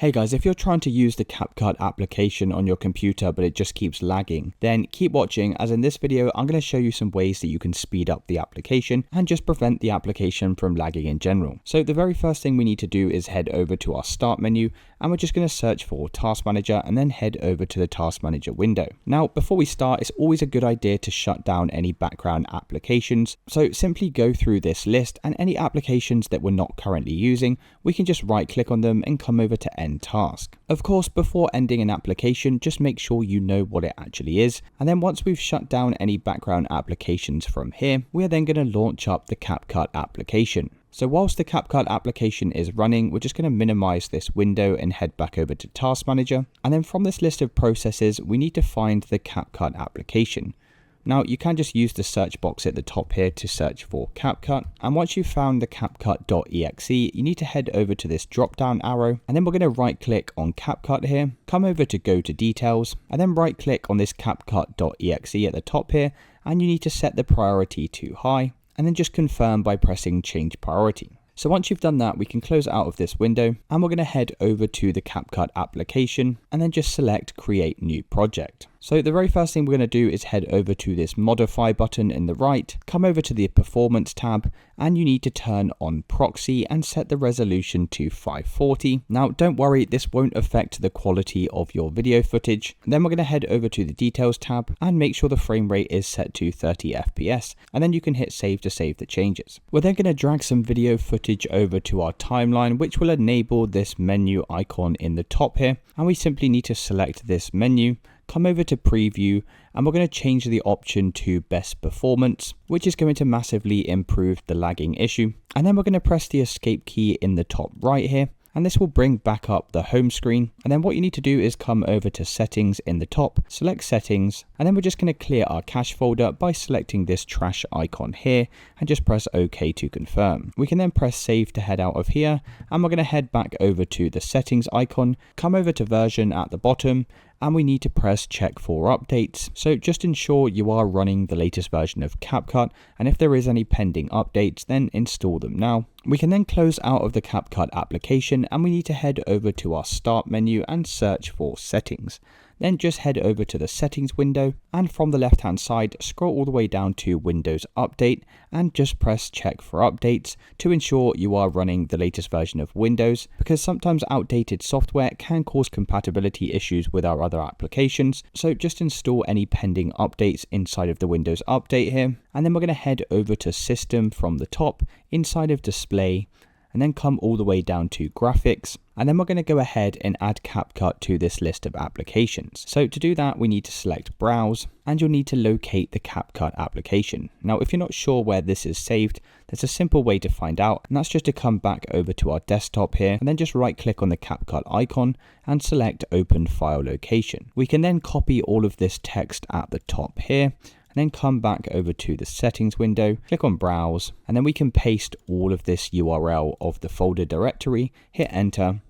Hey guys, if you're trying to use the CapCut application on your computer but it just keeps lagging, then keep watching, as in this video I'm going to show you some ways that you can speed up the application and just prevent the application from lagging in general. So the very first thing we need to do is head over to our start menu, and we're just going to search for Task Manager and then head over to the Task Manager window. Now before we start, it's always a good idea to shut down any background applications. So simply go through this list, and any applications that we're not currently using, we can just right click on them and come over to End Task. Of course, before ending an application, just make sure you know what it actually is. And then once we've shut down any background applications from here, we are then going to launch up the CapCut application. So whilst the CapCut application is running, we're just going to minimize this window and head back over to Task Manager. And then from this list of processes, we need to find the CapCut application. Now you can just use the search box at the top here to search for CapCut, and once you've found the CapCut.exe, you need to head over to this drop down arrow, and then we're going to right click on CapCut here, come over to go to details, and then right click on this CapCut.exe at the top here, and you need to set the priority to high, and then just confirm by pressing change priority. So once you've done that, we can close out of this window, and we're going to head over to the CapCut application and then just select create new project. So the very first thing we're going to do is head over to this modify button in the right, come over to the performance tab, and you need to turn on proxy and set the resolution to 540. Now don't worry, this won't affect the quality of your video footage. Then we're going to head over to the details tab and make sure the frame rate is set to 30 FPS, and then you can hit save to save the changes. We're then going to drag some video footage over to our timeline, which will enable this menu icon in the top here, and we simply need to select this menu, come over to preview, and we're going to change the option to best performance, which is going to massively improve the lagging issue. And then we're going to press the escape key in the top right here, and this will bring back up the home screen. And then what you need to do is come over to settings in the top, select settings, and then we're just going to clear our cache folder by selecting this trash icon here and just press OK to confirm. We can then press save to head out of here, and we're going to head back over to the settings icon, come over to version at the bottom, and we need to press check for updates. So just ensure you are running the latest version of CapCut, and if there is any pending updates, then install them now. We can then close out of the CapCut application, and we need to head over to our start menu and search for settings. Then just head over to the settings window, and from the left hand side scroll all the way down to Windows Update and just press check for updates to ensure you are running the latest version of Windows, because sometimes outdated software can cause compatibility issues with our other applications. So just install any pending updates inside of the Windows Update here, and then we're going to head over to System from the top inside of Display, and then come all the way down to Graphics, and then we're going to go ahead and add CapCut to this list of applications. So to do that, we need to select Browse, and you'll need to locate the CapCut application. Now if you're not sure where this is saved, there's a simple way to find out, and that's just to come back over to our desktop here and then just right click on the CapCut icon and select Open File Location. We can then copy all of this text at the top here, and then come back over to the settings window, click on browse, and then we can paste all of this URL of the folder directory, hit enter.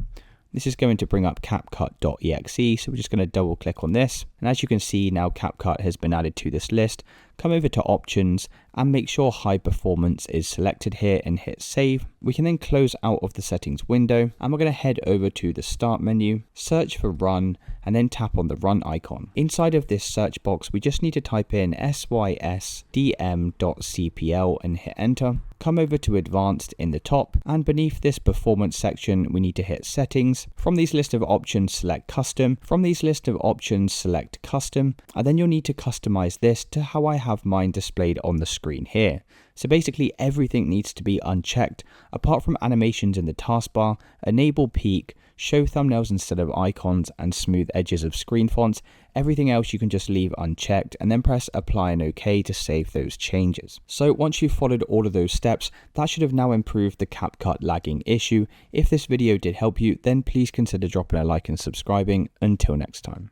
This is going to bring up CapCut.exe, so we're just going to double click on this. And as you can see, now CapCut has been added to this list. Come over to options and make sure high performance is selected here and hit save. We can then close out of the settings window, and we're going to head over to the start menu, search for run, and then tap on the run icon. Inside of this search box, we just need to type in sysdm.cpl and hit enter. Come over to advanced in the top, and beneath this performance section, we need to hit settings. From these list of options, select custom. From these list of options, select custom, and then you'll need to customize this to how I have mine displayed on the screen here. So basically everything needs to be unchecked apart from animations in the taskbar, enable peak, show thumbnails instead of icons, and smooth edges of screen fonts. Everything else you can just leave unchecked and then press apply and OK to save those changes. So once you've followed all of those steps, that should have now improved the CapCut lagging issue. If this video did help you, then please consider dropping a like and subscribing. Until next time.